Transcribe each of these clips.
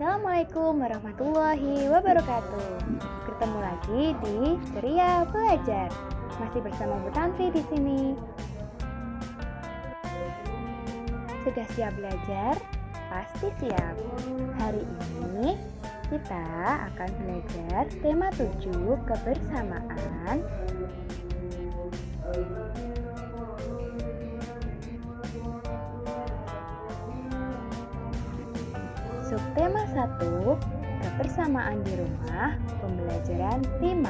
Assalamualaikum warahmatullahi wabarakatuh. Bertemu lagi di Ceria Belajar. Masih bersama Bu Tanfi di sini. Sudah siap belajar? Pasti siap. Hari ini kita akan belajar tema 7 kebersamaan. Subtema 1, kebersamaan di rumah, pembelajaran 5.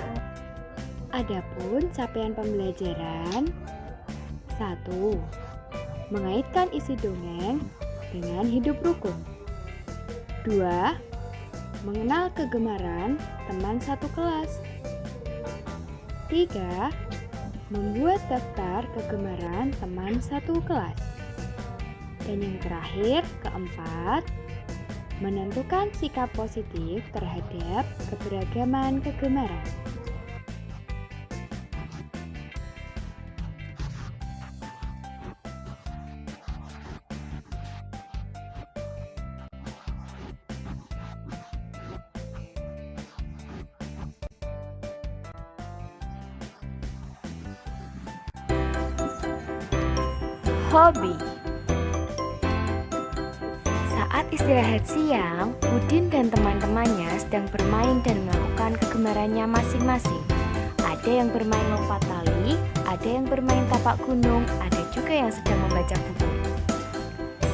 Adapun capaian pembelajaran 1. Mengaitkan isi dongeng dengan hidup rukun. 2. Mengenal kegemaran teman satu kelas. 3. Membuat daftar kegemaran teman satu kelas. Dan yang terakhir, keempat, menentukan sikap positif terhadap keberagaman kegemaran. Hobi. Saat istirahat siang, Udin dan teman-temannya sedang bermain dan melakukan kegemarannya masing-masing. Ada yang bermain lompat tali, ada yang bermain tapak gunung, ada juga yang sedang membaca buku.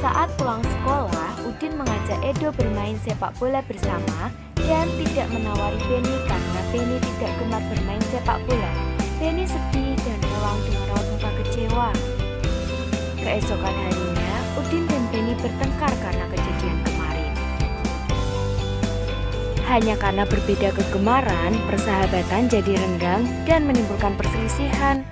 Saat pulang sekolah, Udin mengajak Edo bermain sepak bola bersama dan tidak menawari Beni karena Beni tidak gemar bermain sepak bola. Beni sedih dan pulang dengan raut muka kecewa. Keesokan harinya, Udin dan Beni bertengkar karena kejadian kemarin. Hanya karena berbeda kegemaran, persahabatan jadi renggang dan menimbulkan perselisihan.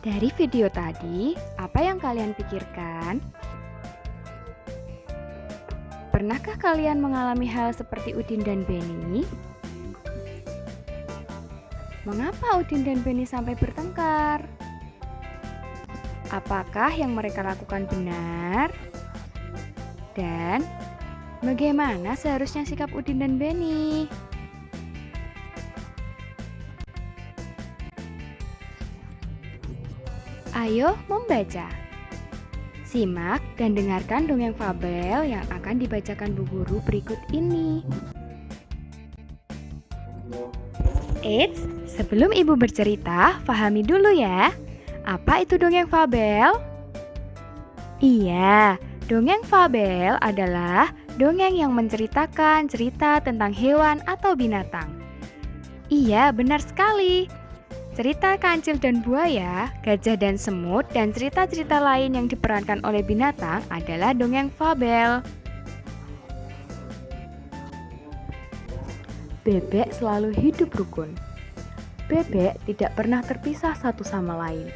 Dari video tadi, apa yang kalian pikirkan? Pernahkah kalian mengalami hal seperti Udin dan Beni? Mengapa Udin dan Beni sampai bertengkar? Apakah yang mereka lakukan benar? Dan bagaimana seharusnya sikap Udin dan Beni? Ayo membaca. Simak dan dengarkan dongeng fabel yang akan dibacakan Bu Guru berikut ini. Eits, sebelum Ibu bercerita, pahami dulu ya. Apa itu dongeng fabel? Iya, dongeng fabel adalah dongeng yang menceritakan cerita tentang hewan atau binatang. Iya, benar sekali. Cerita kancil dan buaya, gajah dan semut, dan cerita-cerita lain yang diperankan oleh binatang adalah dongeng fabel. Bebek selalu hidup rukun. Bebek tidak pernah terpisah satu sama lain.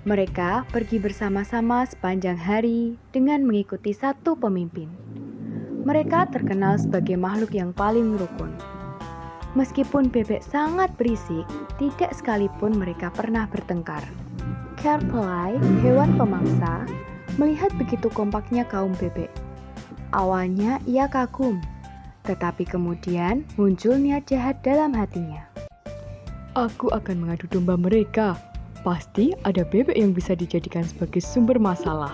Mereka pergi bersama-sama sepanjang hari dengan mengikuti satu pemimpin. Mereka terkenal sebagai makhluk yang paling rukun. Meskipun bebek sangat berisik, tidak sekalipun mereka pernah bertengkar. Carpelai, hewan pemangsa, melihat begitu kompaknya kaum bebek. Awalnya ia kagum, tetapi kemudian muncul niat jahat dalam hatinya. Aku akan mengadu domba mereka. Pasti ada bebek yang bisa dijadikan sebagai sumber masalah.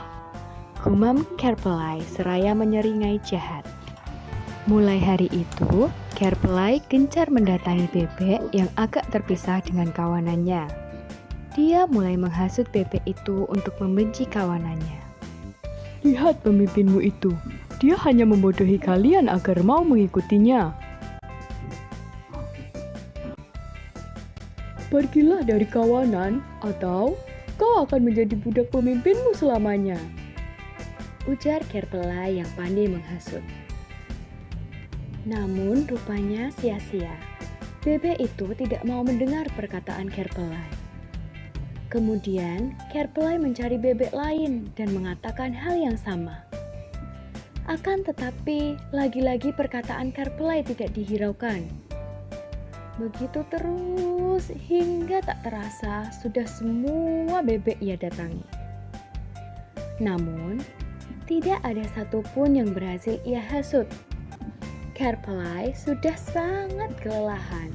Gumam Carpelai seraya menyeringai jahat. Mulai hari itu, Carpelai gencar mendatangi bebek yang agak terpisah dengan kawanannya. Dia mulai menghasut bebek itu untuk membenci kawanannya. Lihat pemimpinmu itu, dia hanya membodohi kalian agar mau mengikutinya. Pergilah dari kawanan, atau kau akan menjadi budak pemimpinmu selamanya, ujar Carpelai yang pandai menghasut. Namun rupanya sia-sia. Bebek itu tidak mau mendengar perkataan Carpelai. Kemudian Carpelai mencari bebek lain dan mengatakan hal yang sama. Akan tetapi, lagi-lagi perkataan Carpelai tidak dihiraukan. Begitu terus hingga tak terasa sudah semua bebek ia datangi. Namun, tidak ada satupun yang berhasil ia hasut. Carpelai sudah sangat kelelahan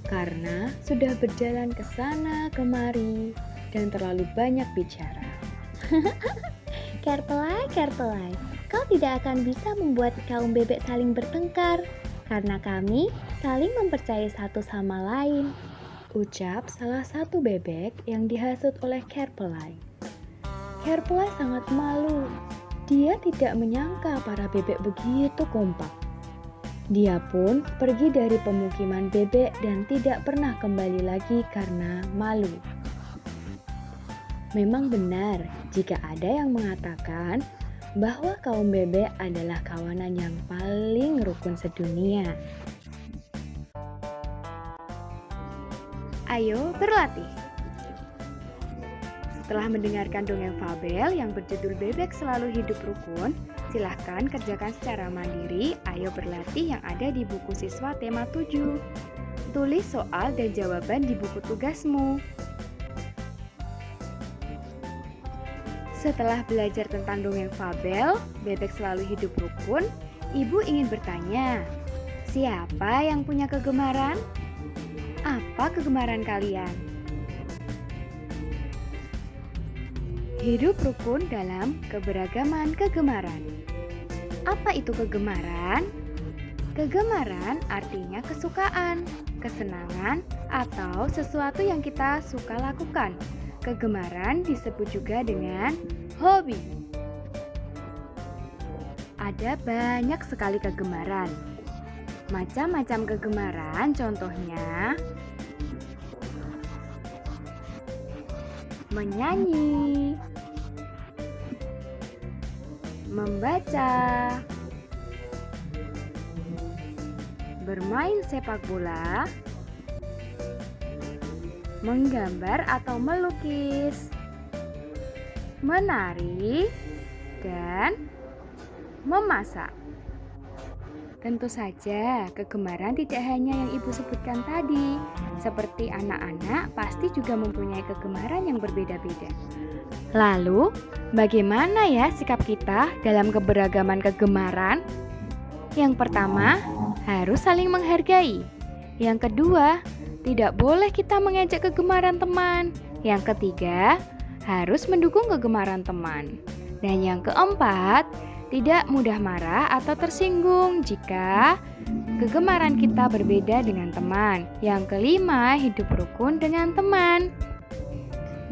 karena sudah berjalan ke sana kemari dan terlalu banyak bicara. Carpelai, kau tidak akan bisa membuat kaum bebek saling bertengkar karena kami saling mempercayai satu sama lain, ucap salah satu bebek yang dihasut oleh Carpelai. Carpelai sangat malu. Dia tidak menyangka para bebek begitu kompak. Dia pun pergi dari pemukiman bebek dan tidak pernah kembali lagi karena malu. Memang benar jika ada yang mengatakan bahwa kaum bebek adalah kawanan yang paling rukun sedunia. Ayo berlatih. Setelah mendengarkan dongeng fabel yang berjudul Bebek Selalu Hidup Rukun, silahkan kerjakan secara mandiri. Ayo berlatih yang ada di buku siswa tema 7. Tulis soal dan jawaban di buku tugasmu. Setelah belajar tentang dongeng fabel, Bebek Selalu Hidup Rukun, Ibu ingin bertanya, siapa yang punya kegemaran? Apa kegemaran kalian? Hidup rukun dalam keberagaman kegemaran. Apa itu kegemaran? Kegemaran artinya kesukaan, kesenangan, atau sesuatu yang kita suka lakukan. Kegemaran disebut juga dengan hobi. Ada banyak sekali kegemaran. Macam-macam kegemaran, contohnya menyanyi, membaca, bermain sepak bola, menggambar atau melukis, menari, dan memasak. Tentu saja, kegemaran tidak hanya yang Ibu sebutkan tadi. Seperti anak-anak pasti juga mempunyai kegemaran yang berbeda-beda. Lalu, bagaimana ya sikap kita dalam keberagaman kegemaran? Yang pertama, harus saling menghargai. Yang kedua, tidak boleh kita mengejek kegemaran teman. Yang ketiga, harus mendukung kegemaran teman. Dan yang keempat, tidak mudah marah atau tersinggung jika kegemaran kita berbeda dengan teman. Yang kelima, hidup rukun dengan teman.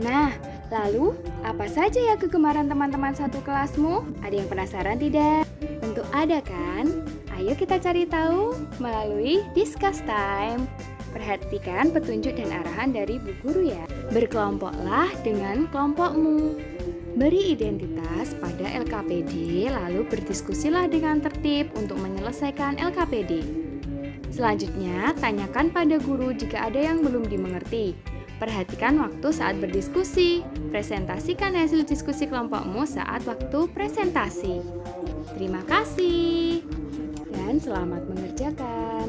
Nah, lalu apa saja ya kegemaran teman-teman satu kelasmu? Ada yang penasaran tidak? Tentu ada kan? Ayo kita cari tahu melalui Discuss Time. Perhatikan petunjuk dan arahan dari Bu Guru ya. Berkelompoklah dengan kelompokmu. Beri identitas pada LKPD, lalu berdiskusilah dengan tertib untuk menyelesaikan LKPD. Selanjutnya, tanyakan pada guru jika ada yang belum dimengerti. Perhatikan waktu saat berdiskusi. Presentasikan hasil diskusi kelompokmu saat waktu presentasi. Terima kasih dan selamat mengerjakan.